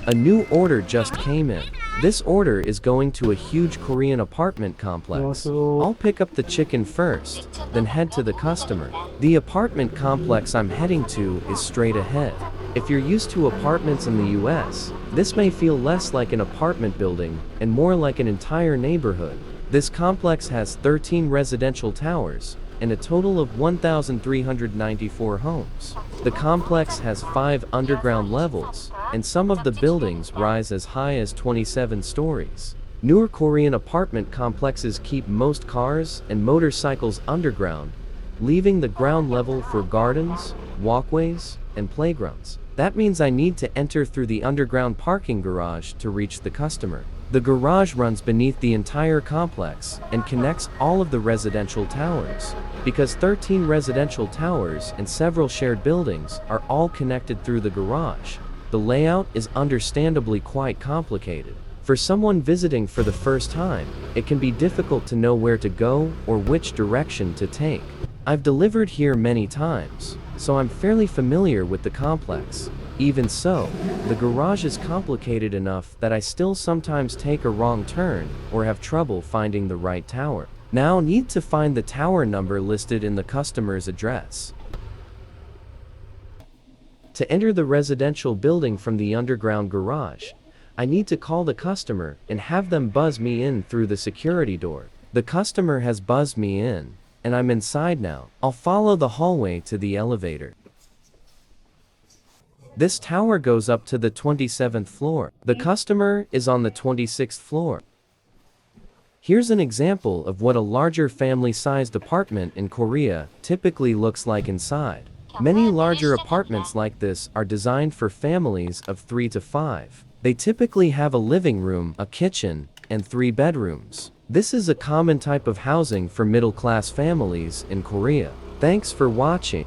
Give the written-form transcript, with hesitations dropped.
A new order just came in. This order is going to a huge Korean apartment complex. I'll pick up the chicken first, then head to the customer. The apartment complex I'm heading to is straight ahead. If you're used to apartments in the US, this may feel less like an apartment building and more like an entire neighborhood. This complex has 13 residential towers and a total of 1,394 homes. The complex has 5 underground levels, and some of the buildings rise as high as 27 stories. Newer Korean apartment complexes keep most cars and motorcycles underground, leaving the ground level for gardens, walkways, and playgrounds. That means I need to enter through the underground parking garage to reach the customer. The garage runs beneath the entire complex and connects all of the residential towers. Because 13 residential towers and several shared buildings are all connected through the garage, the layout is understandably quite complicated. For someone visiting for the first time, it can be difficult to know where to go or which direction to take. I've delivered here many times, so I'm fairly familiar with the complex. Even so, the garage is complicated enough that I still sometimes take a wrong turn or have trouble finding the right tower. Now need to find the tower number listed in the customer's address. To enter the residential building from the underground garage, I need to call the customer and have them buzz me in through the security door. The customer has buzzed me in, and I'm inside now. I'll follow the hallway to the elevator. This tower goes up to the 27th floor. The customer is on the 26th floor. Here's an example of what a larger family-sized apartment in Korea typically looks like inside. Many larger apartments like this are designed for families of 3 to 5. They typically have a living room, a kitchen, and 3 bedrooms. This is a common type of housing for middle-class families in Korea. Thanks for watching.